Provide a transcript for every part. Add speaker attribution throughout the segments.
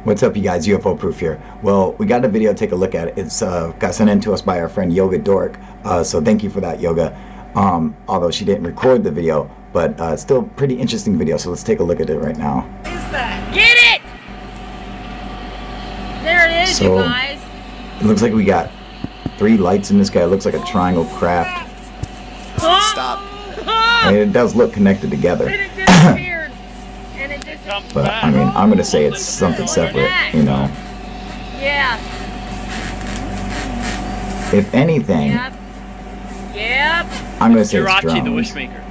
Speaker 1: What's up, you guys? UFO Proof here. Well, we got a video to take a look at. It's got sent in to us by our friend Yoga Dork. So thank you for that, Yoga. Although she didn't record the video, but it's still a pretty interesting video. So let's take a look at it right now.
Speaker 2: What is that? Get it! There it is,
Speaker 1: So,
Speaker 2: you guys.
Speaker 1: it looks like we got 3 lights in this guy. It looks like a triangle craft.
Speaker 3: Stop.
Speaker 1: I mean, it does look connected together.
Speaker 2: And it disappeared. And it disappeared.
Speaker 1: But I mean, I'm gonna say it's something separate, you know.
Speaker 2: Yeah.
Speaker 1: If anything,
Speaker 2: Yep. Yep.
Speaker 1: I'm gonna say it's
Speaker 4: Jirachi, the
Speaker 1: drones.
Speaker 4: Wishmaker.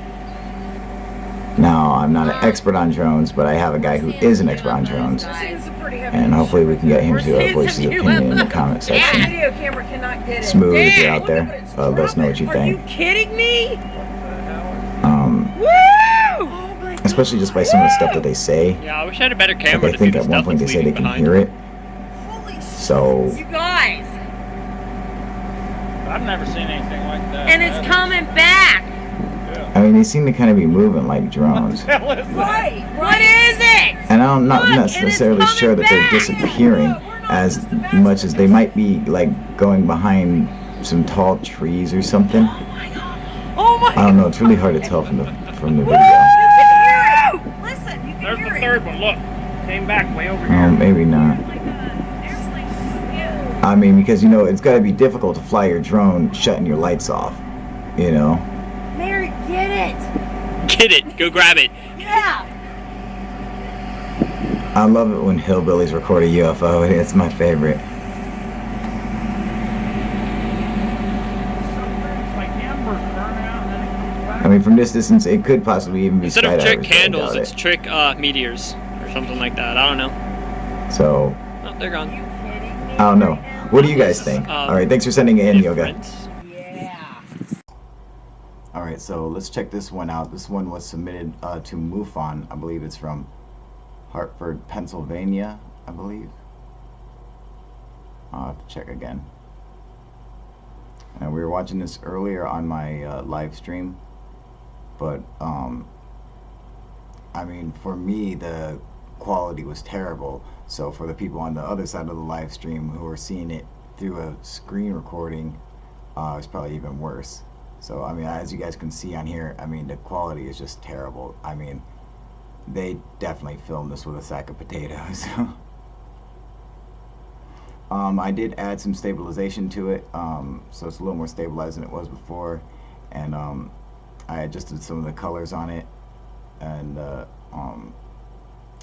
Speaker 1: Now, I'm not an expert on drones, but I have a guy who is an expert on drones, and hopefully we can get him to voice his opinion in the comment section.
Speaker 2: Video camera cannot get it.
Speaker 1: Smooth, if you're out there, let us know what you
Speaker 2: Are you
Speaker 1: think.
Speaker 2: kidding me? Woo!
Speaker 1: Especially just by some of the stuff that they say.
Speaker 4: Yeah, I wish I had a better
Speaker 1: Like,
Speaker 4: camera
Speaker 1: I
Speaker 4: to
Speaker 1: think
Speaker 4: see the
Speaker 1: at one
Speaker 4: stuff
Speaker 1: point they
Speaker 4: that's
Speaker 1: say they
Speaker 4: leaving
Speaker 1: can
Speaker 4: behind.
Speaker 1: hear it. So,
Speaker 2: You guys.
Speaker 5: I've never seen anything like that.
Speaker 2: And it's coming back.
Speaker 1: I mean, they seem to kind of be moving like drones.
Speaker 2: Right. What is it?
Speaker 1: And I'm not
Speaker 2: Look, and it's
Speaker 1: necessarily sure that they're
Speaker 2: coming back.
Speaker 1: disappearing as much as they might be like going behind some tall trees or something.
Speaker 2: Oh my
Speaker 1: I don't know. It's really hard to tell from the video.
Speaker 2: You can hear it. Listen, you can
Speaker 5: There's
Speaker 2: hear
Speaker 5: the
Speaker 2: it.
Speaker 5: third one. Look, came back way over
Speaker 1: Oh,
Speaker 5: here.
Speaker 1: maybe not. I mean, because you know, it's got to be difficult to fly your drone shutting your lights off. You know.
Speaker 2: Mary, get it.
Speaker 4: Get it. Go grab it.
Speaker 2: Yeah.
Speaker 1: I love it when hillbillies record a UFO. It's my favorite.
Speaker 5: It's like embers burn out and then it comes back.
Speaker 1: I mean, from this distance, it could possibly even be
Speaker 4: Instead of
Speaker 1: skydivers,
Speaker 4: trick
Speaker 1: but I
Speaker 4: candles,
Speaker 1: doubt
Speaker 4: it's
Speaker 1: it.
Speaker 4: trick meteors or something like that. I don't know.
Speaker 1: So,
Speaker 4: Oh, they're gone.
Speaker 1: I don't know. What do you guys think? All right, thanks for sending it in, Yoga.
Speaker 4: Different.
Speaker 2: Yeah.
Speaker 1: All right, so let's check this one out. This one was submitted to MUFON. I believe it's from Hartford, Pennsylvania, I believe. I'll have to check again. And we were watching this earlier on my live stream, but I mean, for me, the quality was terrible. So for the people on the other side of the live stream who are seeing it through a screen recording, it's probably even worse. So I mean, as you guys can see on here, I mean, the quality is just terrible. I mean, they definitely filmed this with a sack of potatoes. I did add some stabilization to it, so it's a little more stabilized than it was before, and I adjusted some of the colors on it, and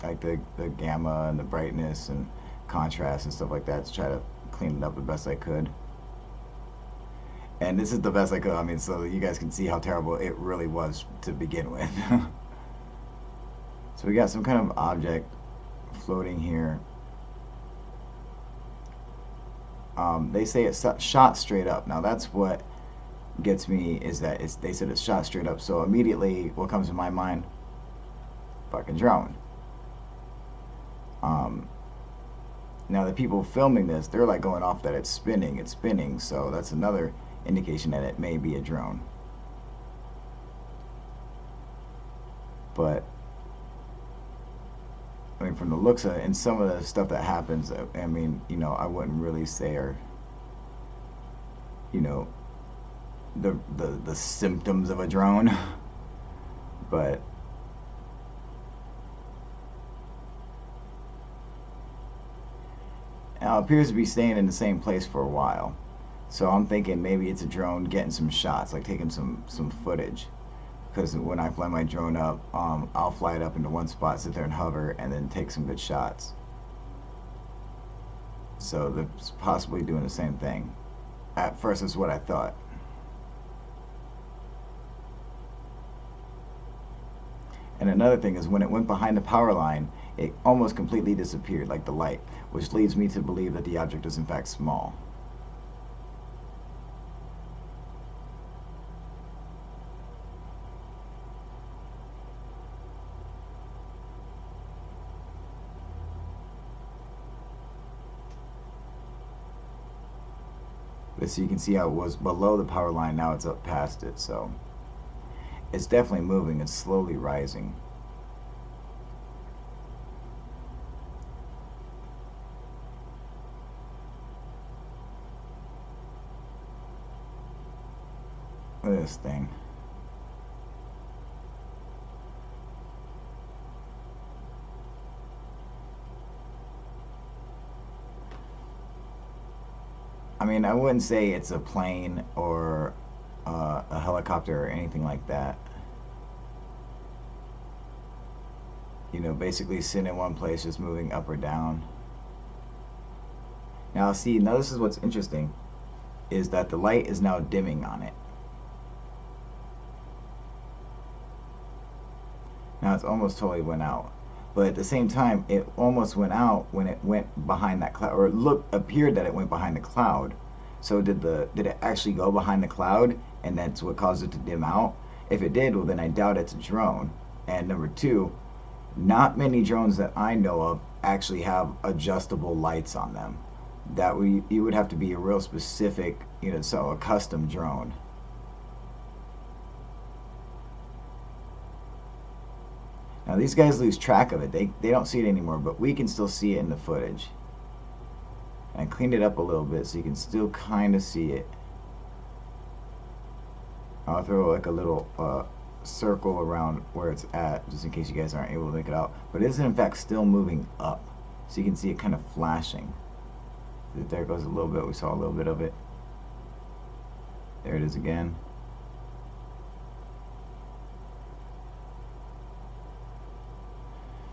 Speaker 1: like the gamma and the brightness and contrast and stuff like that to try to clean it up the best I could. And this is the best I could, I mean, so you guys can see how terrible it really was to begin with. So we got some kind of object floating here. They say it's shot straight up. Now that's what gets me, is that they said it's shot straight up. So immediately what comes to my mind? Fucking drone. Now the people filming this, they're like going off that it's spinning, so that's another indication that it may be a drone. But I mean, from the looks of it and some of the stuff that happens, I mean, you know, I wouldn't really say are, you know, the symptoms of a drone. But now it appears to be staying in the same place for a while. So I'm thinking maybe it's a drone getting some shots, like taking some footage. Because when I fly my drone up, I'll fly it up into one spot, sit there and hover, and then take some good shots. So they're possibly doing the same thing. At first, that's what I thought. And another thing is when it went behind the power line, it almost completely disappeared, like the light, which leads me to believe that the object is in fact small. But so you can see how it was below the power line, now it's up past it, so it's definitely moving. It's slowly rising. this thing. I mean, I wouldn't say it's a plane or a helicopter or anything like that. You know, basically sitting in one place, just moving up or down. Now, see, now this is what's interesting, is that the light is now dimming on it. Now it's almost totally went out. But at the same time, it almost went out when it went behind that cloud, or appeared that it went behind the cloud. So did it actually go behind the cloud, and that's what caused it to dim out? If it did, well then I doubt it's a drone. And number two, not many drones that I know of actually have adjustable lights on them. You would have to be a real specific, you know, so a custom drone. Now these guys lose track of it. They don't see it anymore, but we can still see it in the footage. And I cleaned it up a little bit so you can still kind of see it. I'll throw like a little circle around where it's at, just in case you guys aren't able to make it out. But it is in fact still moving up, so you can see it kind of flashing. There goes a little bit. We saw a little bit of it. There it is again.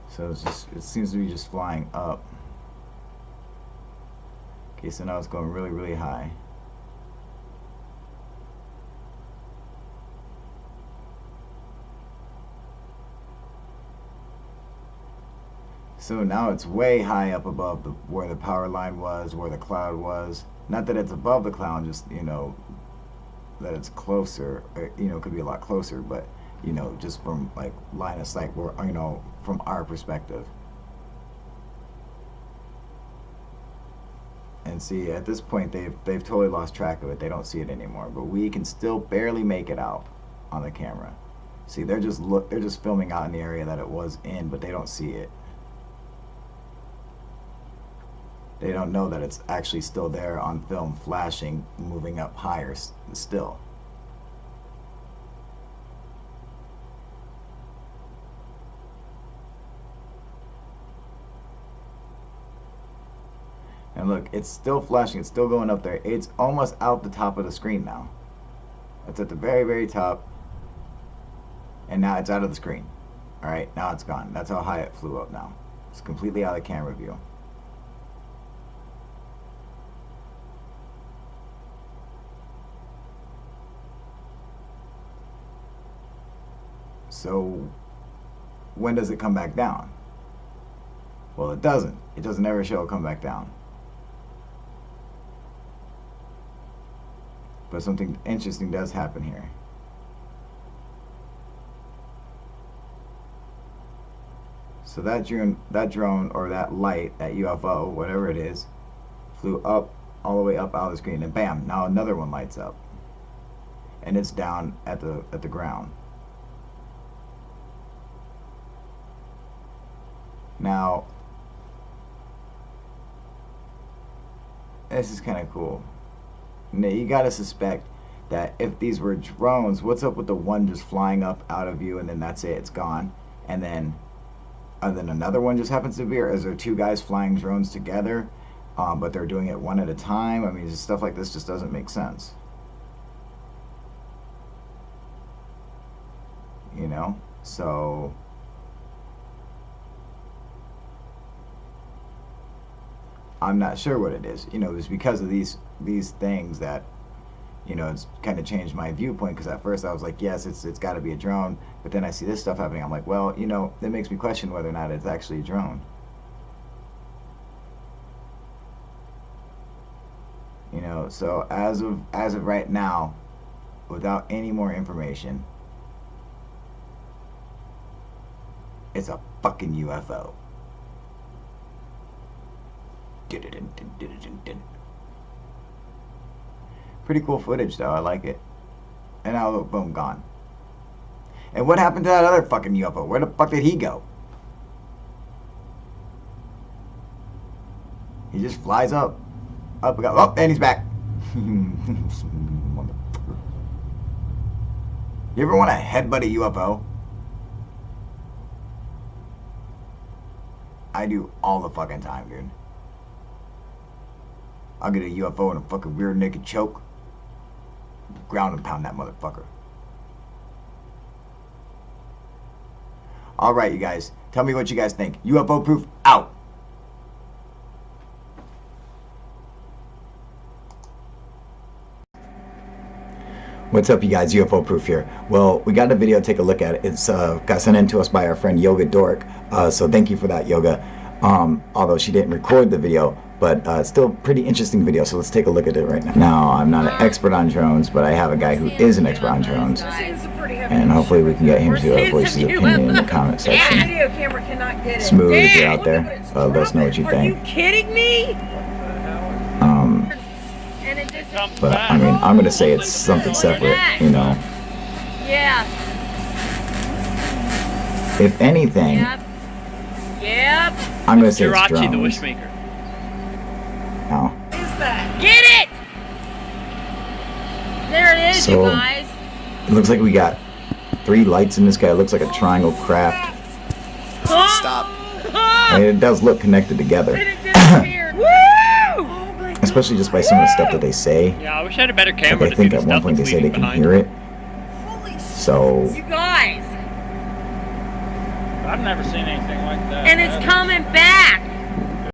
Speaker 1: So it seems to be just flying up. Okay, so now it's going really, really high. So now it's way high up above where the power line was, where the cloud was. Not that it's above the cloud, just, you know, that it's closer. You know, it could be a lot closer, but, you know, just from like line of sight, where, you know, from our perspective. And see, at this point, they've totally lost track of it. They don't see it anymore, but we can still barely make it out on the camera. See, they're just filming out in the area that it was in, but they don't see it. They don't know that it's actually still there on film, flashing, moving up higher still. And look, it's still flashing, it's still going up there. It's almost out the top of the screen now. It's at the very, very top. And now it's out of the screen. Alright, now it's gone. That's how high it flew up now. It's completely out of camera view. So, when does it come back down? Well, it doesn't. It doesn't ever show it come back down. But something interesting does happen here. So that drone or that light, that UFO, whatever it is, flew up, all the way up out of the screen, and bam, now another one lights up. And it's down at the ground. Now, this is kind of cool. Now, you gotta suspect that if these were drones, what's up with the one just flying up out of view and then that's it, it's gone, and then another one just happens to be, or is there two guys flying drones together, but they're doing it one at a time? I mean, just stuff like this just doesn't make sense. You know, so. I'm not sure what it is. You know, it's because of these things that, you know, it's kind of changed my viewpoint, because at first I was like, yes, it's got to be a drone, but then I see this stuff happening. I'm like, well, you know, that makes me question whether or not it's actually a drone. You know, so as of right now, without any more information, it's a fucking UFO. Pretty cool footage though, I like it. And now look, boom, gone. And what happened to that other fucking UFO? Where the fuck did he go? He just flies up. Up we go. Oh, and he's back. You ever want to headbutt a UFO? I do all the fucking time, dude. I'll get a UFO in a fucking rear naked choke. Ground and pound that motherfucker. Alright, you guys. Tell me what you guys think. UFO proof out. What's up, you guys? UFO proof here. Well, we got a video. Take a look at it. It's got sent in to us by our friend Yoga Dork. So thank you for that, Yoga. Although she didn't record the video, but still pretty interesting video. So let's take a look at it right now. Now, I'm not an expert on drones, but I have a guy who is an expert on drones, and hopefully we can get him to voice his opinion in the comment section.
Speaker 2: Video camera cannot get it.
Speaker 1: Smooth, if you're out there, let us know what you
Speaker 2: Are you
Speaker 1: think.
Speaker 2: kidding me? And it just
Speaker 1: But I mean, I'm gonna say it's something separate, you know.
Speaker 2: yeah.
Speaker 1: If anything,
Speaker 2: Yep. Yep.
Speaker 1: I'm gonna say it's
Speaker 4: Jirachi, the
Speaker 1: drones.
Speaker 4: wishmaker.
Speaker 1: Now,
Speaker 2: What is that? Get it! There it is,
Speaker 1: So-
Speaker 2: you guys.
Speaker 1: it looks like we got 3 lights in this guy. It looks like a triangle craft.
Speaker 3: Stop.
Speaker 1: And it does look connected together,
Speaker 2: And it disappeared. Woo! Oh my God.
Speaker 1: especially just by some of the stuff that they say.
Speaker 4: Yeah, I wish I had a better
Speaker 1: Like
Speaker 4: camera
Speaker 1: I
Speaker 4: to see
Speaker 1: think
Speaker 4: the
Speaker 1: at one
Speaker 4: stuff
Speaker 1: point they
Speaker 4: that's
Speaker 1: say they
Speaker 4: leaving
Speaker 1: can
Speaker 4: behind.
Speaker 1: hear it.
Speaker 2: Holy shit.
Speaker 1: So
Speaker 2: You guys.
Speaker 5: I've never seen anything like that.
Speaker 2: And it's coming back.